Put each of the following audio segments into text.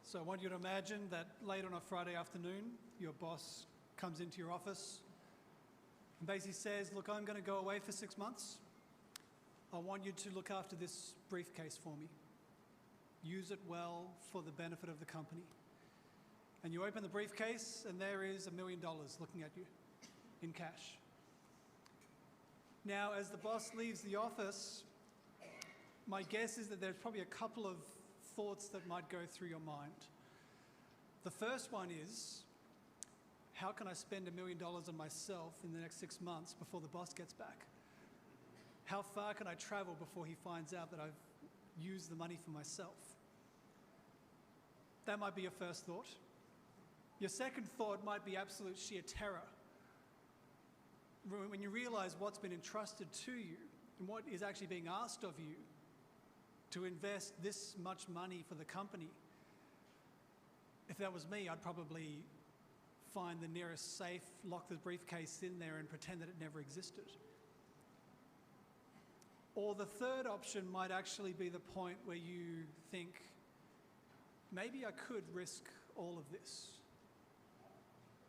So I want you to imagine that late on a Friday afternoon, your boss comes into your office and basically says, look, I'm going to go away for 6 months. I want you to look after this briefcase for me. Use it well for the benefit of the company. And you open the briefcase and there is $1 million looking at you in cash. Now, as the boss leaves the office, my guess is that there's probably a couple of thoughts that might go through your mind. The first one is, how can I spend $1 million on myself in the next 6 months before the boss gets back? How far can I travel before he finds out that I've used the money for myself? That might be your first thought. Your second thought might be absolute sheer terror. When you realize what's been entrusted to you and what is actually being asked of you to invest this much money for the company, if that was me, I'd probably find the nearest safe, lock the briefcase in there and pretend that it never existed. Or the third option might actually be the point where you think, maybe I could risk all of this.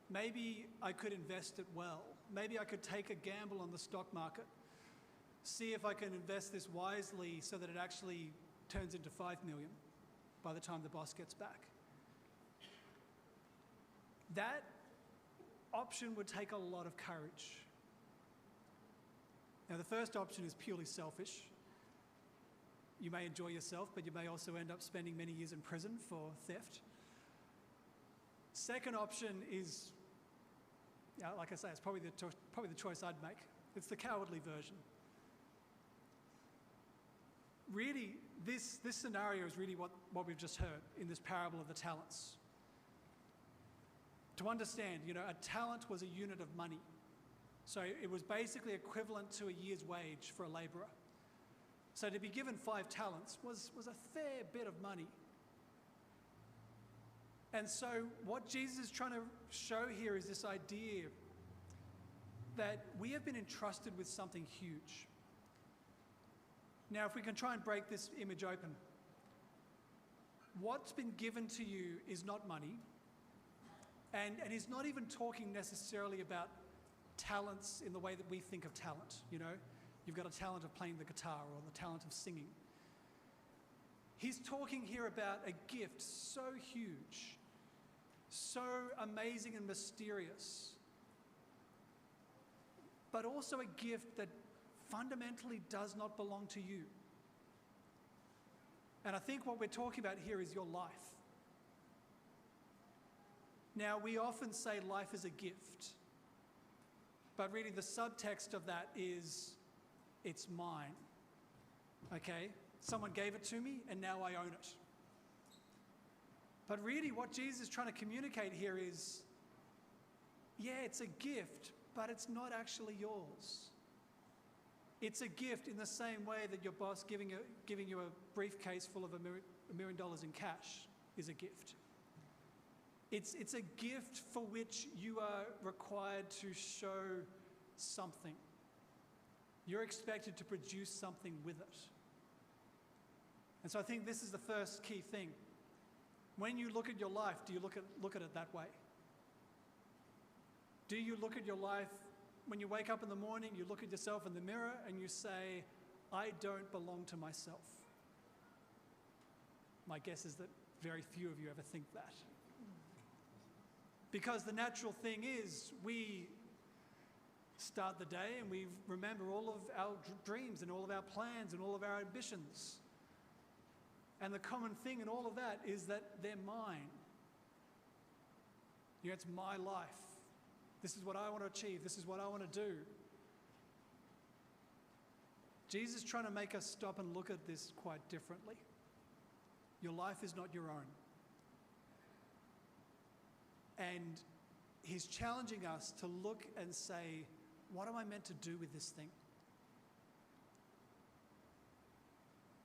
Maybe I could invest it well. Maybe I could take a gamble on the stock market, see if I can invest this wisely so that it actually turns into 5 million by the time the boss gets back. That option would take a lot of courage. Now, the first option is purely selfish. You may enjoy yourself, but you may also end up spending many years in prison for theft. Second option is, like I say, it's probably the choice I'd make. It's the cowardly version. Really, this scenario is really what we've just heard in this parable of the talents. To understand, a talent was a unit of money. So it was basically equivalent to a year's wage for a labourer. So to be given 5 talents was a fair bit of money. And so what Jesus is trying to show here is this idea that we have been entrusted with something huge. Now, if we can try and break this image open, what's been given to you is not money, and he's not even talking necessarily about talents in the way that we think of talent. You've got a talent of playing the guitar or the talent of singing. He's talking here about a gift so huge, so amazing and mysterious, but also a gift that fundamentally does not belong to you. And I think what we're talking about here is your life. Now, we often say life is a gift, but really the subtext of that is, it's mine. Okay? Someone gave it to me and now I own it. But really what Jesus is trying to communicate here is, yeah, it's a gift, but it's not actually yours. It's a gift in the same way that your boss giving you a briefcase full of $1 million in cash is a gift. It's a gift for which you are required to show something. You're expected to produce something with it. And so I think this is the first key thing. When you look at your life, do you look at it that way? Do you look at your life, when you wake up in the morning, you look at yourself in the mirror and you say, I don't belong to myself? My guess is that very few of you ever think that. Because the natural thing is, we start the day and we remember all of our dreams and all of our plans and all of our ambitions. And the common thing in all of that is that they're mine. It's my life. This is what I want to achieve. This is what I want to do. Jesus is trying to make us stop and look at this quite differently. Your life is not your own. And he's challenging us to look and say, what am I meant to do with this thing?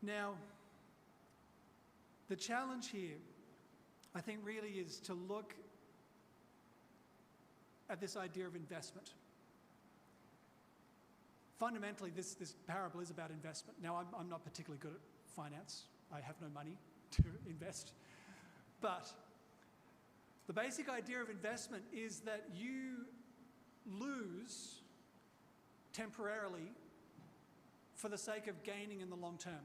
Now, the challenge here, I think, really is to look at this idea of investment. Fundamentally, this parable is about investment. Now, I'm not particularly good at finance. I have no money to invest. But the basic idea of investment is that you lose temporarily for the sake of gaining in the long term.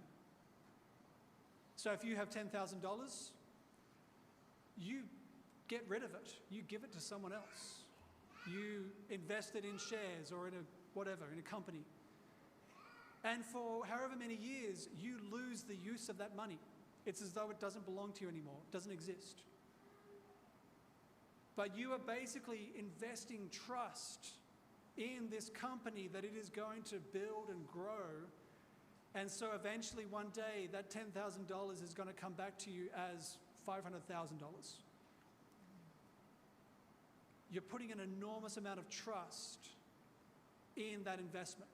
So if you have $10,000, you get rid of it. You give it to someone else. You invest it in shares or in a company. And for however many years, you lose the use of that money. It's as though it doesn't belong to you anymore. It doesn't exist. But you are basically investing trust in this company that it is going to build and grow. And so eventually one day that $10,000 is going to come back to you as $500,000. You're putting an enormous amount of trust in that investment.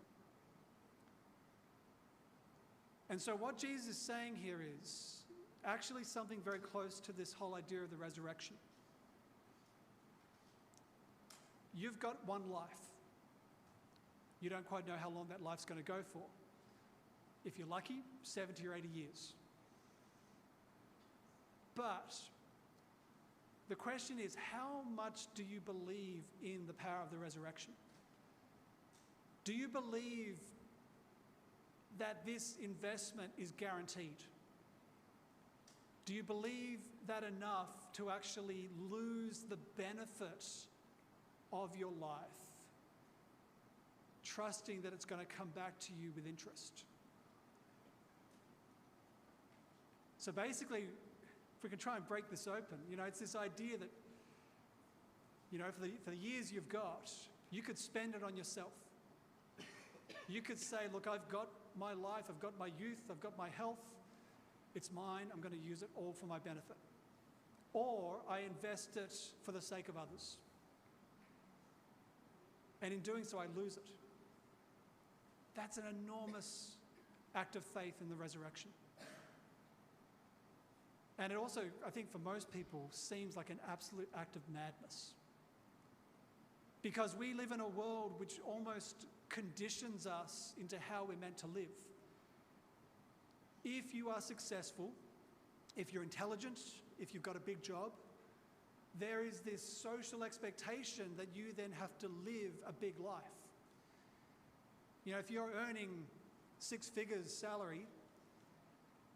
And so what Jesus is saying here is actually something very close to this whole idea of the resurrection. You've got one life. You don't quite know how long that life's going to go for. If you're lucky, 70 or 80 years. But the question is, how much do you believe in the power of the resurrection? Do you believe that this investment is guaranteed? Do you believe that enough to actually lose the benefit of your life, trusting that it's going to come back to you with interest? So basically, if we can try and break this open, it's this idea that, for the years you've got, you could spend it on yourself. You could say, look, I've got my life, I've got my youth, I've got my health. It's mine, I'm going to use it all for my benefit. Or I invest it for the sake of others. And in doing so, I lose it. That's an enormous act of faith in the resurrection. And it also, I think for most people, seems like an absolute act of madness. Because we live in a world which almost conditions us into how we're meant to live. If you are successful, if you're intelligent, if you've got a big job, there is this social expectation that you then have to live a big life. If you're earning 6 figures salary,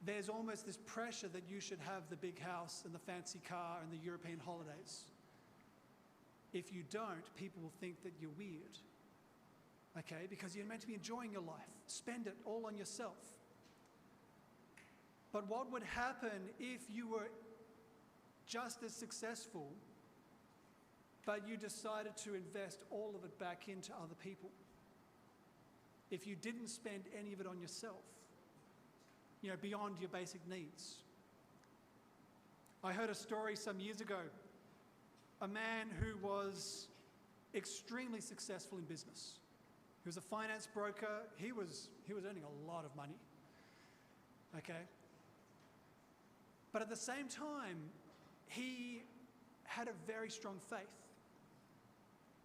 there's almost this pressure that you should have the big house and the fancy car and the European holidays. If you don't, people will think that you're weird. Okay? Because you're meant to be enjoying your life. Spend it all on yourself. But what would happen if you were just as successful, but you decided to invest all of it back into other people? If you didn't spend any of it on yourself, beyond your basic needs. I heard a story some years ago. A man who was extremely successful in business. He was a finance broker. He was earning a lot of money. Okay? But at the same time, he had a very strong faith.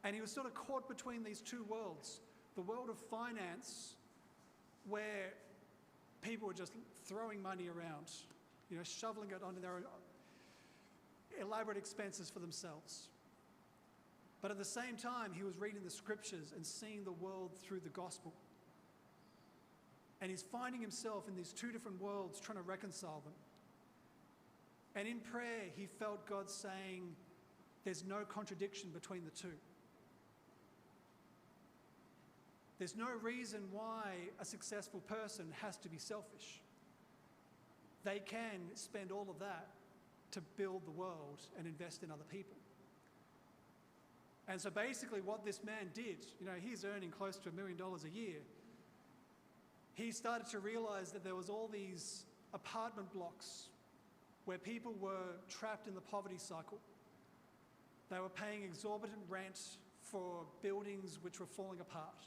And he was sort of caught between these two worlds. The world of finance, where people were just throwing money around, shoveling it onto their own elaborate expenses for themselves. But at the same time, he was reading the scriptures and seeing the world through the gospel. And he's finding himself in these two different worlds, trying to reconcile them. And in prayer, he felt God saying, there's no contradiction between the two. There's no reason why a successful person has to be selfish. They can spend all of that to build the world and invest in other people. And so basically what this man did, he's earning close to $1 million a year. He started to realize that there was all these apartment blocks where people were trapped in the poverty cycle. They were paying exorbitant rent for buildings which were falling apart.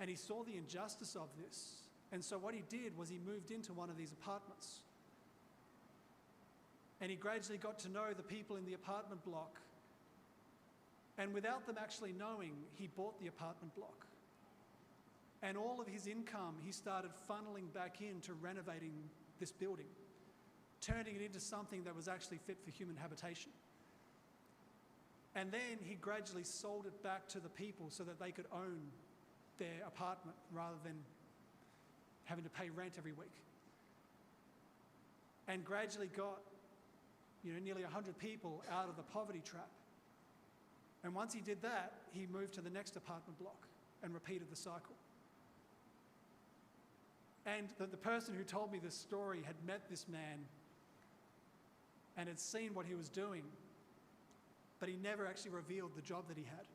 And he saw the injustice of this. And so what he did was he moved into one of these apartments. And he gradually got to know the people in the apartment block. And without them actually knowing, he bought the apartment block. And all of his income he started funneling back into renovating this building, turning it into something that was actually fit for human habitation. And then he gradually sold it back to the people so that they could own their apartment rather than having to pay rent every week. And gradually got, nearly 100 people out of the poverty trap. And once he did that, he moved to the next apartment block and repeated the cycle. And the person who told me this story had met this man and had seen what he was doing, but he never actually revealed the job that he had.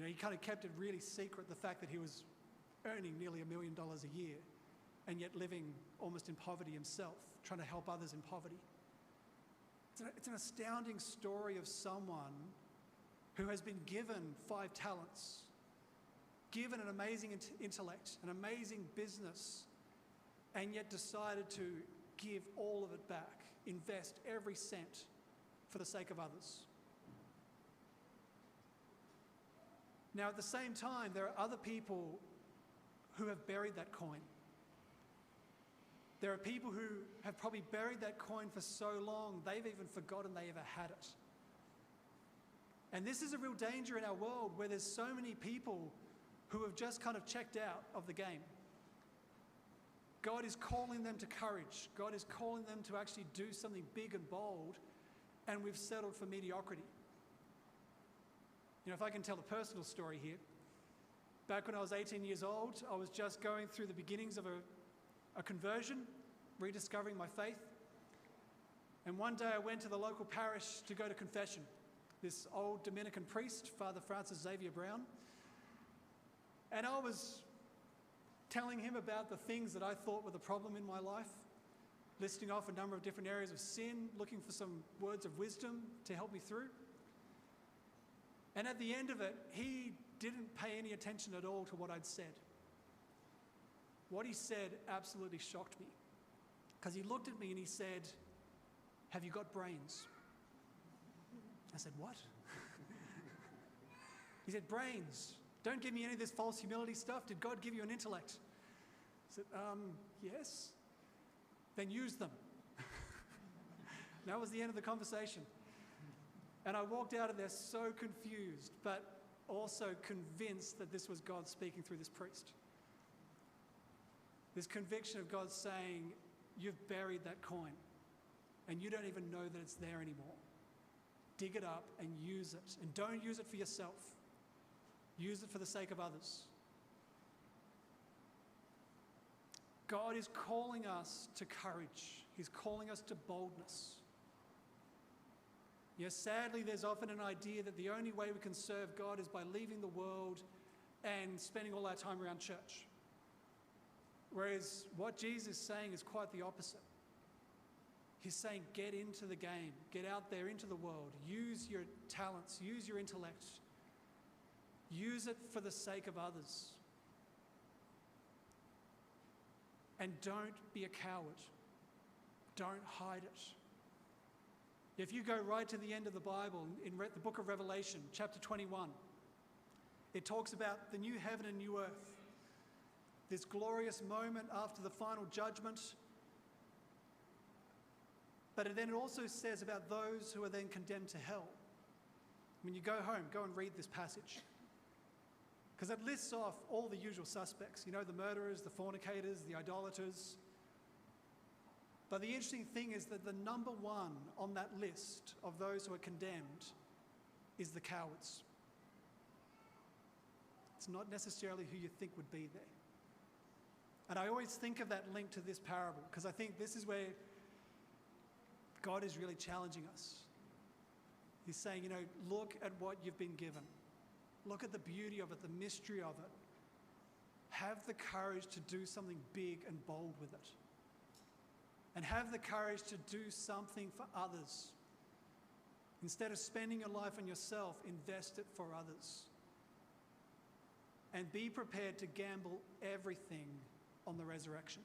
He kind of kept it really secret, the fact that he was earning nearly $1 million a year and yet living almost in poverty himself, trying to help others in poverty. It's an astounding story of someone who has been given 5 talents, given an amazing intellect, an amazing business, and yet decided to give all of it back, invest every cent for the sake of others. Now, at the same time, there are other people who have buried that coin. There are people who have probably buried that coin for so long, they've even forgotten they ever had it. And this is a real danger in our world where there's so many people who have just kind of checked out of the game. God is calling them to courage. God is calling them to actually do something big and bold, and we've settled for mediocrity. If I can tell a personal story here. Back when I was 18 years old, I was just going through the beginnings of a conversion, rediscovering my faith. And one day I went to the local parish to go to confession. This old Dominican priest, Father Francis Xavier Brown. And I was telling him about the things that I thought were the problem in my life, listing off a number of different areas of sin, looking for some words of wisdom to help me through. And at the end of it, he didn't pay any attention at all to what I'd said. What he said absolutely shocked me, because he looked at me and he said, "Have you got brains?" I said, "What?" He said, "Brains. Don't give me any of this false humility stuff. Did God give you an intellect?" I said, "Yes." "Then use them." That was the end of the conversation. And I walked out of there so confused, but also convinced that this was God speaking through this priest. This conviction of God saying, you've buried that coin and you don't even know that it's there anymore. Dig it up and use it. And don't use it for yourself. Use it for the sake of others. God is calling us to courage. He's calling us to boldness. Yes, sadly, there's often an idea that the only way we can serve God is by leaving the world and spending all our time around church. Whereas what Jesus is saying is quite the opposite. He's saying, get into the game, get out there into the world, use your talents, use your intellect, use it for the sake of others. And don't be a coward. Don't hide it. If you go right to the end of the Bible, in the book of Revelation, chapter 21, it talks about the new heaven and new earth, this glorious moment after the final judgment. But then it also says about those who are then condemned to hell. When you go home, go and read this passage. Because it lists off all the usual suspects, the murderers, the fornicators, the idolaters. But the interesting thing is that the number one on that list of those who are condemned is the cowards. It's not necessarily who you think would be there. And I always think of that link to this parable, because I think this is where God is really challenging us. He's saying, look at what you've been given. Look at the beauty of it, the mystery of it. Have the courage to do something big and bold with it. And have the courage to do something for others. Instead of spending your life on yourself, invest it for others. And be prepared to gamble everything on the resurrection.